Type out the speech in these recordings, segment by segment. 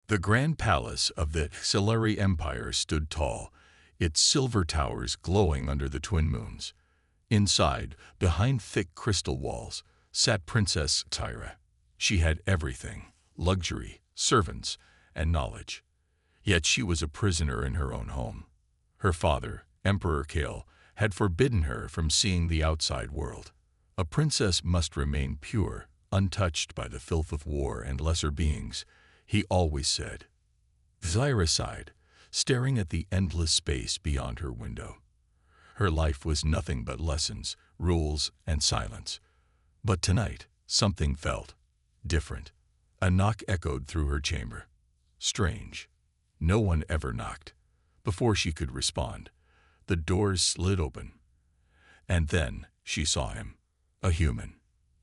The grand palace of the HFY Empire stood tall, its silver towers glowing under the twin moons. Inside, behind thick crystal walls, sat Princess Syra. She had everything: luxury, servants, and knowledge. Yet she was a prisoner in her own home. Her father, Emperor Kale, had forbidden her from seeing the outside world. A princess must remain pure, untouched by the filth of war and lesser beings, he always said. Syra sighed, staring at the endless space beyond her window. Her life was nothing but lessons, rules, and silence. But tonight, something felt different. A knock echoed through her chamber. Strange. No one ever knocked. Before she could respond, the doors slid open. And then she saw him, a human.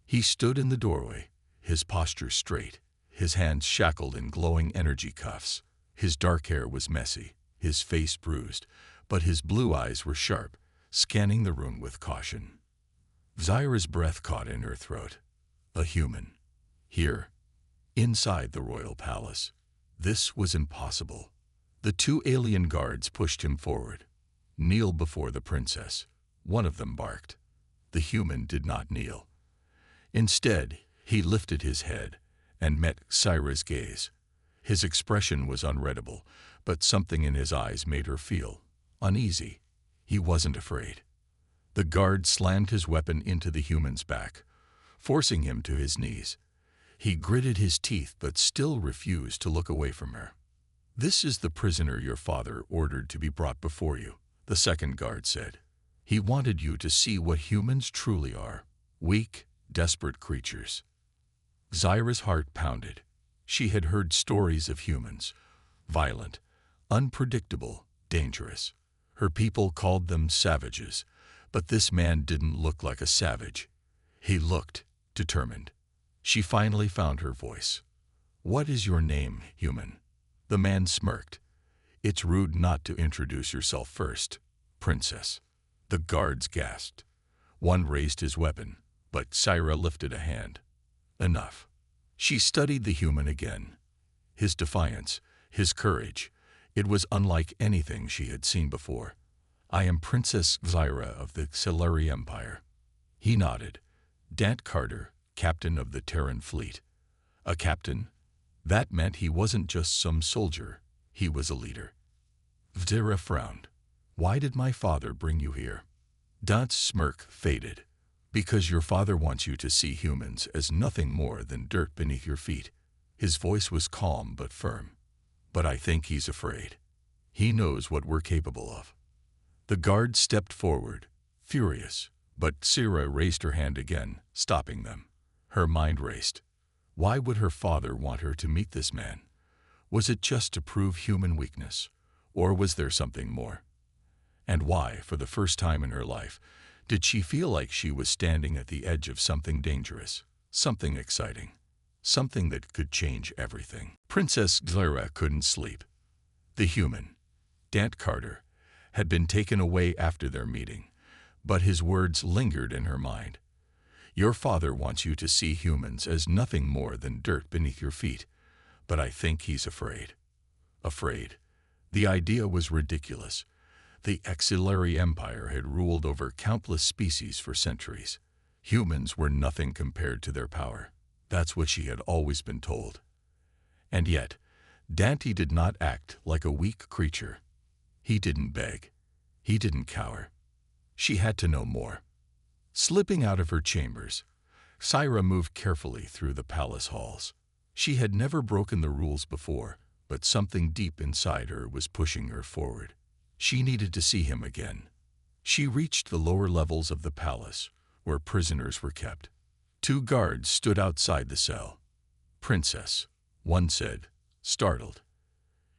He stood in the doorway, his posture straight, his hands shackled in glowing energy cuffs. His dark hair was messy, his face bruised, but his blue eyes were sharp, scanning the room with caution. Syra's breath caught in her throat. A human. Here, inside the royal palace. This was impossible. The two alien guards pushed him forward. Kneel before the princess, one of them barked. The human did not kneel. Instead, he lifted his head and met Syra's gaze. His expression was unreadable, but something in his eyes made her feel uneasy. He wasn't afraid. The guard slammed his weapon into the human's back, forcing him to his knees. He gritted his teeth but still refused to look away from her. "This is the prisoner your father ordered to be brought before you," the second guard said. "He wanted you to see what humans truly are, weak, desperate creatures." Syra's heart pounded. She had heard stories of humans, violent, unpredictable, dangerous. Her people called them savages, but this man didn't look like a savage. He looked determined. She finally found her voice. "What is your name, human?" The man smirked. "It's rude not to introduce yourself first, princess." The guards gasped. One raised his weapon, but Syra lifted a hand. Enough. She studied the human again. His defiance, his courage, it was unlike anything she had seen before. "I am Princess Syra of the HFY Empire." He nodded. "Dant Carter, captain of the Terran fleet." A captain? That meant he wasn't just some soldier, he was a leader. Syra frowned. "Why did my father bring you here?" Dant's smirk faded. "Because your father wants you to see humans as nothing more than dirt beneath your feet." His voice was calm but firm. "But I think he's afraid. He knows what we're capable of." The guard stepped forward, furious, but Syra raised her hand again, stopping them. Her mind raced. Why would her father want her to meet this man? Was it just to prove human weakness, or was there something more? And why, for the first time in her life, did she feel like she was standing at the edge of something dangerous, something exciting, something that could change everything? Princess Syra couldn't sleep. The human, Dant Carter, had been taken away after their meeting, but his words lingered in her mind. "Your father wants you to see humans as nothing more than dirt beneath your feet, but I think he's afraid." Afraid. The idea was ridiculous. The HFY Empire had ruled over countless species for centuries. Humans were nothing compared to their power. That's what she had always been told. And yet, Dante did not act like a weak creature. He didn't beg. He didn't cower. She had to know more. Slipping out of her chambers, Syra moved carefully through the palace halls. She had never broken the rules before, but something deep inside her was pushing her forward. She needed to see him again. She reached the lower levels of the palace, where prisoners were kept. Two guards stood outside the cell. "Princess," one said, startled.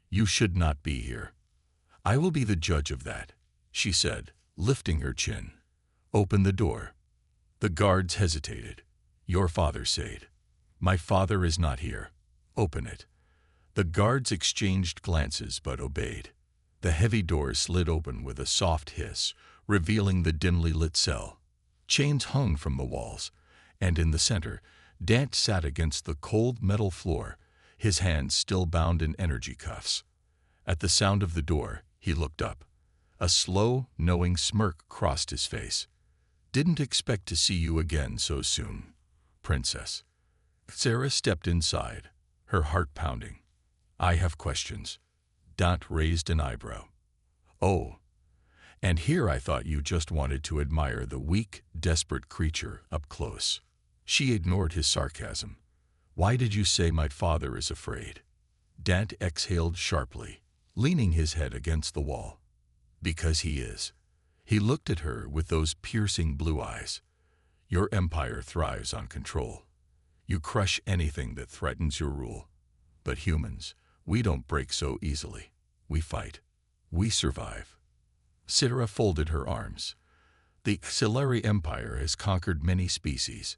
"You should not be here." "I will be the judge of that," she said, lifting her chin. "Open the door." The guards hesitated. "Your father said." "My father is not here." "Open it." The guards exchanged glances but obeyed. The heavy door slid open with a soft hiss, revealing the dimly lit cell. Chains hung from the walls, and in the center, Dant sat against the cold metal floor, his hands still bound in energy cuffs. At the sound of the door, he looked up. A slow, knowing smirk crossed his face. "Didn't expect to see you again so soon, Princess." Sarah stepped inside, her heart pounding. "I have questions." Dant raised an eyebrow. "Oh, and here I thought you just wanted to admire the weak, desperate creature up close." She ignored his sarcasm. "Why did you say my father is afraid?" Dant exhaled sharply, leaning his head against the wall. "Because he is." He looked at her with those piercing blue eyes. "Your empire thrives on control. You crush anything that threatens your rule. But humans, we don't break so easily. We fight. We survive." Sarah folded her arms. "The Solari Empire has conquered many species.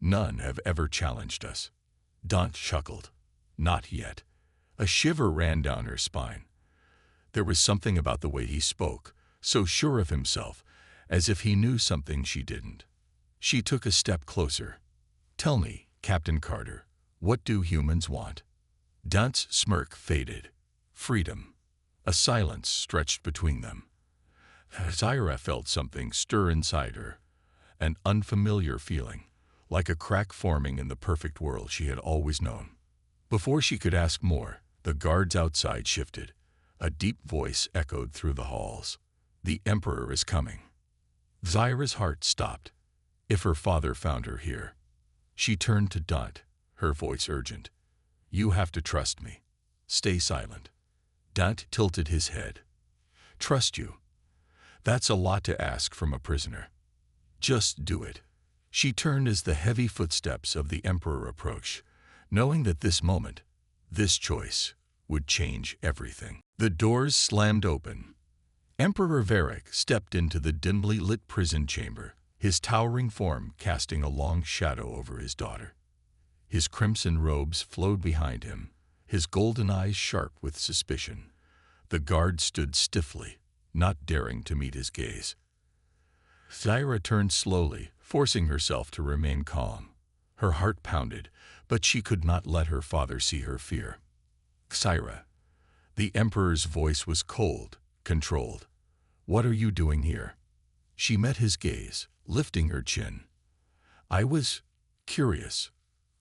None have ever challenged us." Dant chuckled. "Not yet." A shiver ran down her spine. There was something about the way he spoke, so sure of himself, as if he knew something she didn't. She took a step closer. "Tell me, Captain Carter, what do humans want?" Dant's smirk faded. "Freedom." A silence stretched between them. Zyra felt something stir inside her, an unfamiliar feeling, like a crack forming in the perfect world she had always known. Before she could ask more, the guards outside shifted. A deep voice echoed through the halls. "The Emperor is coming." Zyra's heart stopped. If her father found her here. She turned to Dant, her voice urgent. "You have to trust me. Stay silent." Dant tilted his head. "Trust you? That's a lot to ask from a prisoner." "Just do it." She turned as the heavy footsteps of the Emperor approached, knowing that this moment, this choice, would change everything. The doors slammed open. Emperor Varric stepped into the dimly lit prison chamber, his towering form casting a long shadow over his daughter. His crimson robes flowed behind him, his golden eyes sharp with suspicion. The guard stood stiffly, not daring to meet his gaze. Zyra turned slowly, forcing herself to remain calm. Her heart pounded, but she could not let her father see her fear. "Zyra." The Emperor's voice was cold, controlled. "What are you doing here?" She met his gaze, lifting her chin. "I was curious,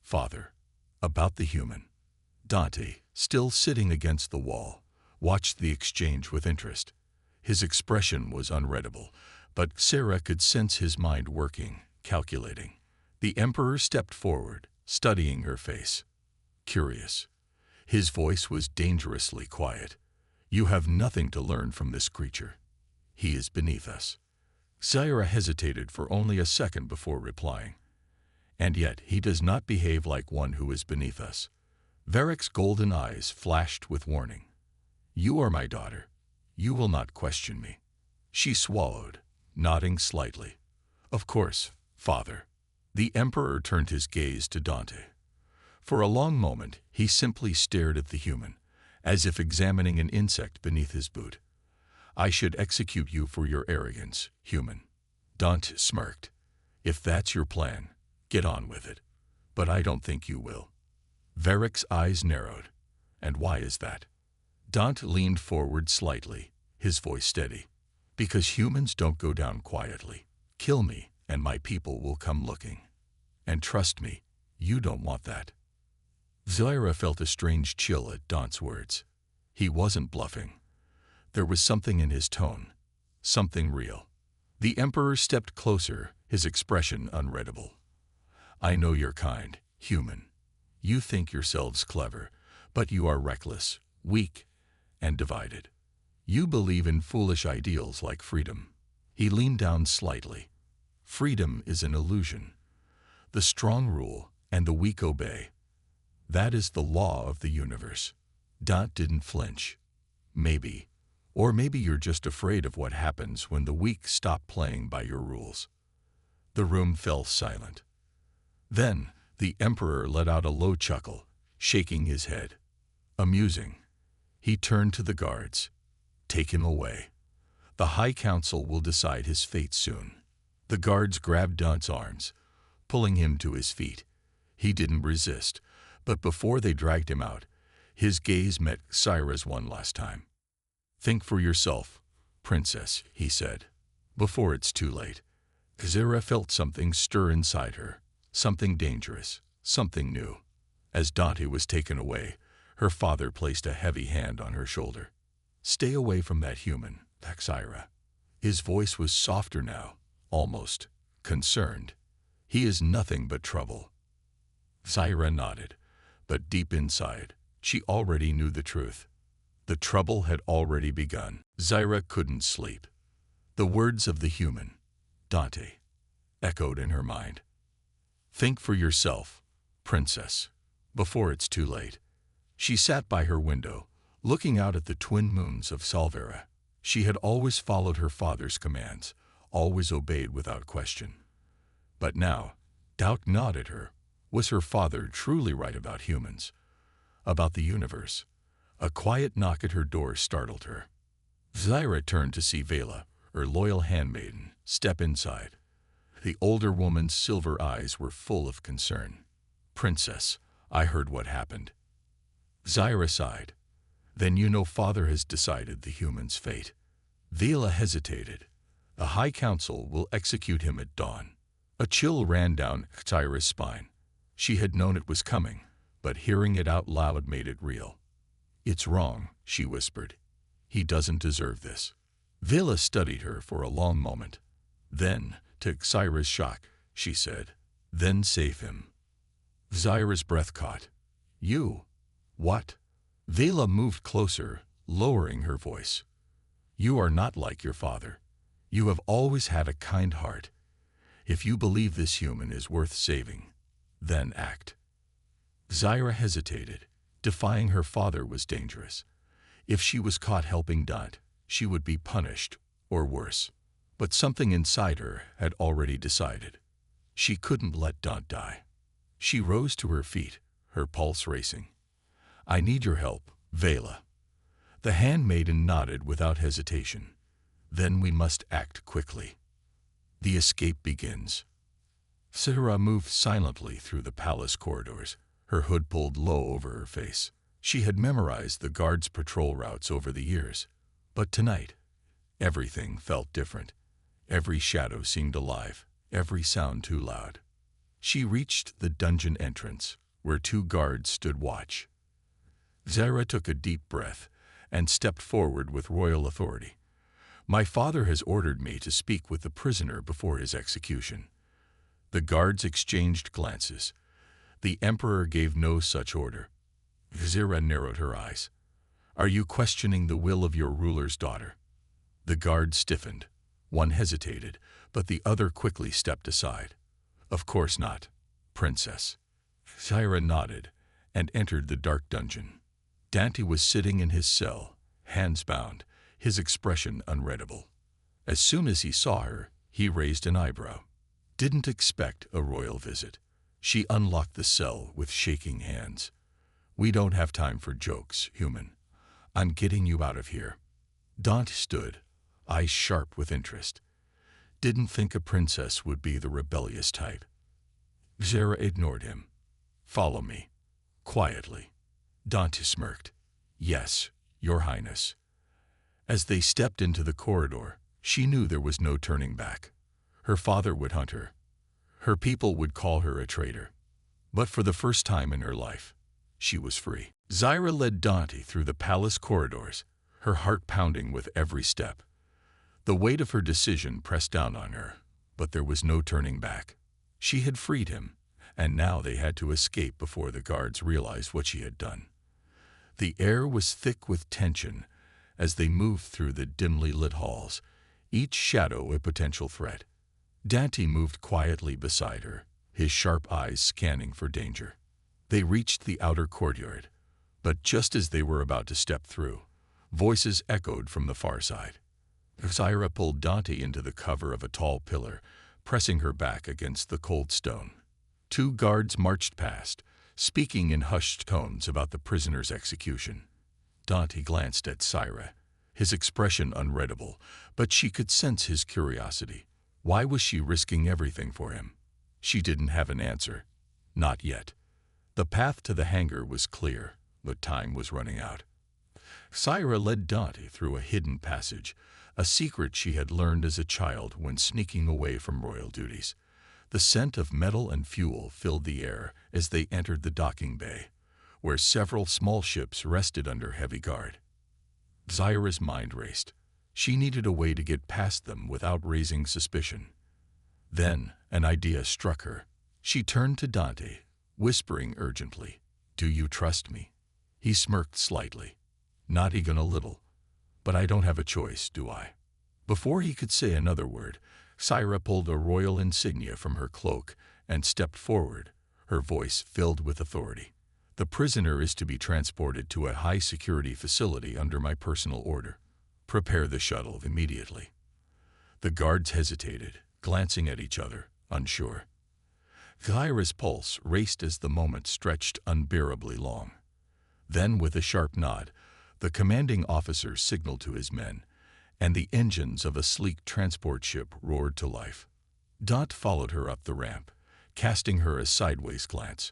Father, about the human." Dante, still sitting against the wall, watched the exchange with interest. His expression was unreadable, but Sarah could sense his mind working, calculating. The Emperor stepped forward, studying her face. "Curious." His voice was dangerously quiet. "You have nothing to learn from this creature. He is beneath us." Zyra hesitated for only a second before replying. "And yet he does not behave like one who is beneath us." Varric's golden eyes flashed with warning. "You are my daughter. You will not question me." She swallowed, nodding slightly. "Of course, Father." The Emperor turned his gaze to Dante. For a long moment, he simply stared at the human, as if examining an insect beneath his boot. "I should execute you for your arrogance, human." Dante smirked. "If that's your plan, get on with it. But I don't think you will." Varric's eyes narrowed. "And why is that?" Dante leaned forward slightly, his voice steady. "Because humans don't go down quietly. Kill me, and my people will come looking. And trust me, you don't want that." Zyra felt a strange chill at Dante's words. He wasn't bluffing. There was something in his tone, something real. The Emperor stepped closer, his expression unreadable. "I know your kind, human. You think yourselves clever, but you are reckless, weak, and divided. You believe in foolish ideals like freedom." He leaned down slightly. "Freedom is an illusion. The strong rule, and the weak obey. That is the law of the universe." Dante didn't flinch. "Maybe. Or maybe you're just afraid of what happens when the weak stop playing by your rules." The room fell silent. Then, the Emperor let out a low chuckle, shaking his head. "Amusing." He turned to the guards. "Take him away. The High Council will decide his fate soon." The guards grabbed Dante's arms, pulling him to his feet. He didn't resist, But before they dragged him out, his gaze met Zaira's one last time. "Think for yourself, princess," he said, "before it's too late." Zaira felt something stir inside her, something dangerous, something new. As Dante was taken away, her father placed a heavy hand on her shoulder. "Stay away from that human, Zaira." His voice was softer now, almost concerned. "He is nothing but trouble." Zaira nodded, but deep inside, she already knew the truth. The trouble had already begun. Zaira couldn't sleep. The words of the human, Dante, echoed in her mind. "Think for yourself, princess, before it's too late." She sat by her window, looking out at the twin moons of Salvera. She had always followed her father's commands, always obeyed without question. But now, doubt gnawed at her. Was her father truly right about humans? About the universe? A quiet knock at her door startled her. Zaira turned to see Vela, her loyal handmaiden, step inside. The older woman's silver eyes were full of concern. "Princess, I heard what happened." Zaira sighed. "Then you know father has decided the human's fate." Vela hesitated. "The High Council will execute him at dawn." A chill ran down Zaira's spine. She had known it was coming, but hearing it out loud made it real. "It's wrong," she whispered. "He doesn't deserve this." Vela studied her for a long moment. Then, to Zaira's shock, she said, "Then save him." Zaira's breath caught. "You? What?" Vela moved closer, lowering her voice. "You are not like your father. You have always had a kind heart. If you believe this human is worth saving, then act." Zaira hesitated. Defying her father was dangerous. If she was caught helping Dante, she would be punished, or worse. But something inside her had already decided. She couldn't let Dante die. She rose to her feet, her pulse racing. "I need your help, Vela." The handmaiden nodded without hesitation. "Then we must act quickly. The escape begins." Zaira moved silently through the palace corridors, her hood pulled low over her face. She had memorized the guards' patrol routes over the years. But tonight, everything felt different. Every shadow seemed alive, every sound too loud. She reached the dungeon entrance, where 2 guards stood watch. Zaira took a deep breath and stepped forward with royal authority. "My father has ordered me to speak with the prisoner before his execution." The guards exchanged glances. The emperor gave no such order. Zaira narrowed her eyes. "Are you questioning the will of your ruler's daughter?" The guards stiffened. One hesitated, but the other quickly stepped aside. "Of course not, princess." Zaira nodded and entered the dark dungeon. Dante was sitting in his cell, hands bound, his expression unreadable. As soon as he saw her, he raised an eyebrow. "Didn't expect a royal visit." She unlocked the cell with shaking hands. "We don't have time for jokes, human. I'm getting you out of here." Dante stood, eyes sharp with interest. "Didn't think a princess would be the rebellious type." Zaira ignored him. "Follow me." Quietly. Dante smirked. "Yes, Your Highness." As they stepped into the corridor, she knew there was no turning back. Her father would hunt her. Her people would call her a traitor. But for the first time in her life, she was free. Zaira led Dante through the palace corridors, her heart pounding with every step. The weight of her decision pressed down on her, but there was no turning back. She had freed him, and now they had to escape before the guards realized what she had done. The air was thick with tension as they moved through the dimly lit halls, each shadow a potential threat. Dante moved quietly beside her, his sharp eyes scanning for danger. They reached the outer courtyard, but just as they were about to step through, voices echoed from the far side. Zaira pulled Dante into the cover of a tall pillar, pressing her back against the cold stone. 2 guards marched past, speaking in hushed tones about the prisoner's execution. Dante glanced at Zaira, his expression unreadable, but she could sense his curiosity. Why was she risking everything for him? She didn't have an answer. Not yet. The path to the hangar was clear, but time was running out. Syra led Dante through a hidden passage, a secret she had learned as a child when sneaking away from royal duties. The scent of metal and fuel filled the air as they entered the docking bay, where several small ships rested under heavy guard. Zyra's mind raced. She needed a way to get past them without raising suspicion. Then an idea struck her. She turned to Dante, whispering urgently, "Do you trust me?" He smirked slightly, not even a little. "But I don't have a choice, do I?" Before he could say another word, Syra pulled a royal insignia from her cloak and stepped forward, her voice filled with authority. "The prisoner is to be transported to a high-security facility under my personal order. Prepare the shuttle immediately." The guards hesitated, glancing at each other, unsure. Zyra's pulse raced as the moment stretched unbearably long. Then, with a sharp nod, the commanding officer signaled to his men, and the engines of a sleek transport ship roared to life. Dante followed her up the ramp, casting her a sideways glance.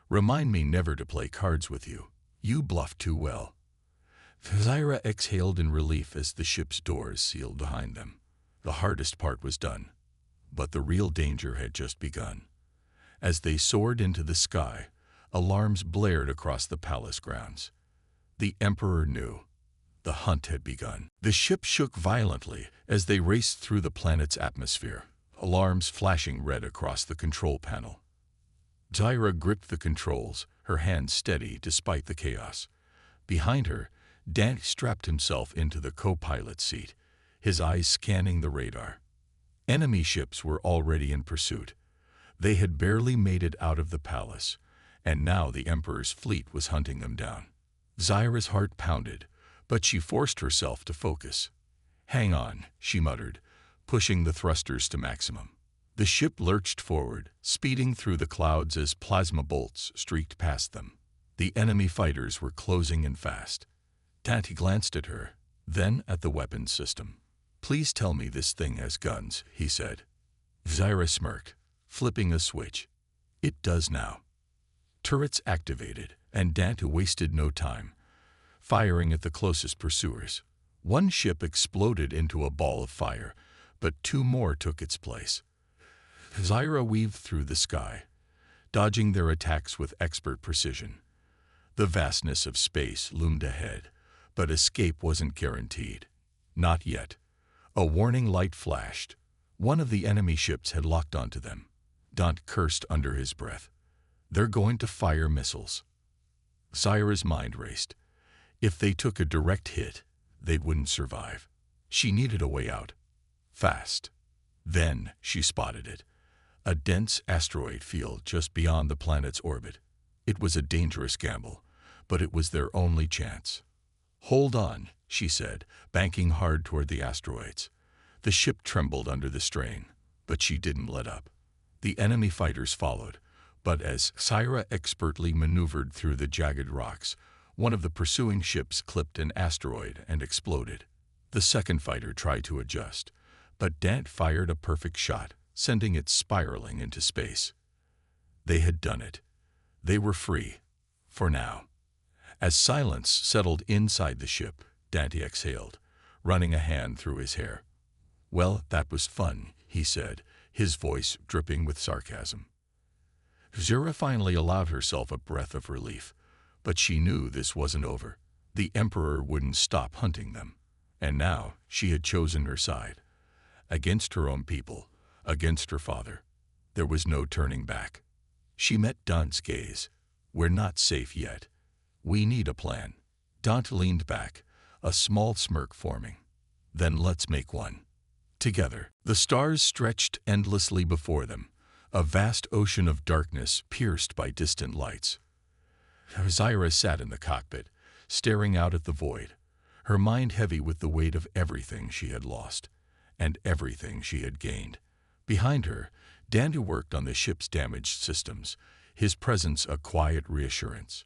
"Remind me never to play cards with you. You bluff too well." Zyra exhaled in relief as the ship's doors sealed behind them. The hardest part was done, but the real danger had just begun. As they soared into the sky, alarms blared across the palace grounds. The Emperor knew. The hunt had begun. The ship shook violently as they raced through the planet's atmosphere, alarms flashing red across the control panel. Zyra gripped the controls, her hands steady despite the chaos. Behind her, Dante strapped himself into the co-pilot seat, his eyes scanning the radar. Enemy ships were already in pursuit. They had barely made it out of the palace, and now the Emperor's fleet was hunting them down. Zyra's heart pounded, but she forced herself to focus. "Hang on," she muttered, pushing the thrusters to maximum. The ship lurched forward, speeding through the clouds as plasma bolts streaked past them. The enemy fighters were closing in fast. Dante glanced at her, then at the weapons system. "Please tell me this thing has guns," he said. Zyra smirked, flipping a switch. "It does now." Turrets activated, and Dante wasted no time, firing at the closest pursuers. One ship exploded into a ball of fire, but two more took its place. Zyra weaved through the sky, dodging their attacks with expert precision. The vastness of space loomed ahead, but escape wasn't guaranteed. Not yet. A warning light flashed. One of the enemy ships had locked onto them. Dante cursed under his breath. "They're going to fire missiles." Zyra's mind raced. If they took a direct hit, they wouldn't survive. She needed a way out. Fast. Then she spotted it. A dense asteroid field just beyond the planet's orbit. It was a dangerous gamble, but it was their only chance. "Hold on," she said, banking hard toward the asteroids. The ship trembled under the strain, but she didn't let up. The enemy fighters followed, but as Zyra expertly maneuvered through the jagged rocks, one of the pursuing ships clipped an asteroid and exploded. The second fighter tried to adjust, but Dante fired a perfect shot, sending it spiraling into space. They had done it. They were free. For now. As silence settled inside the ship, Dante exhaled, running a hand through his hair. "Well, that was fun," he said, his voice dripping with sarcasm. Zyra finally allowed herself a breath of relief, but she knew this wasn't over. The Emperor wouldn't stop hunting them, and now she had chosen her side. Against her own people, against her father. There was no turning back. She met Dante's gaze. "We're not safe yet. We need a plan." Dante leaned back, a small smirk forming. "Then let's make one. Together." The stars stretched endlessly before them, a vast ocean of darkness pierced by distant lights. Zyra sat in the cockpit, staring out at the void, her mind heavy with the weight of everything she had lost, and everything she had gained. Behind her, Dante worked on the ship's damaged systems, his presence a quiet reassurance.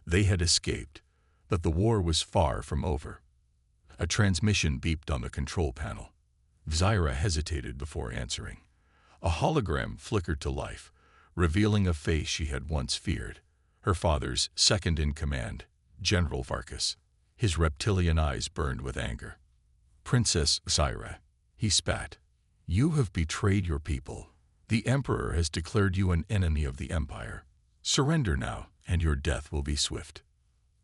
They had escaped, but the war was far from over. A transmission beeped on the control panel. Zyra hesitated before answering. A hologram flickered to life, revealing a face she had once feared, her father's second in command, General Varkas. His reptilian eyes burned with anger. "Princess Zyra," he spat, "you have betrayed your people. The Emperor has declared you an enemy of the Empire. Surrender now, and your death will be swift."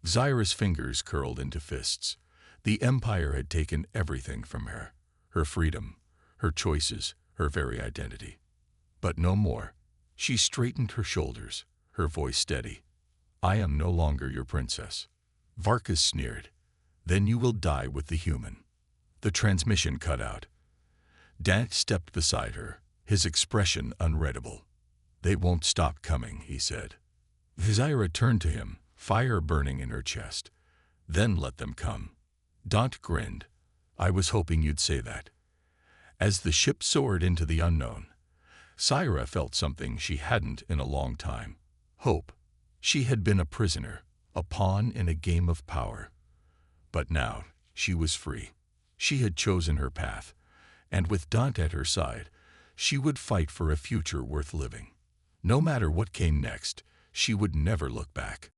Zyra's fingers curled into fists. The Empire had taken everything from her: her freedom, her choices, her very identity. But no more. She straightened her shoulders, her voice steady. "I am no longer your princess." Varkas sneered. "Then you will die with the human." The transmission cut out. Dant stepped beside her, his expression unreadable. "They won't stop coming," he said. Zyra turned to him, fire burning in her chest. "Then let them come." Dant grinned. "I was hoping you'd say that." As the ship soared into the unknown, Zyra felt something she hadn't in a long time: hope. She had been a prisoner, a pawn in a game of power. But now she was free. She had chosen her path, and with Dant at her side, she would fight for a future worth living. No matter what came next, she would never look back.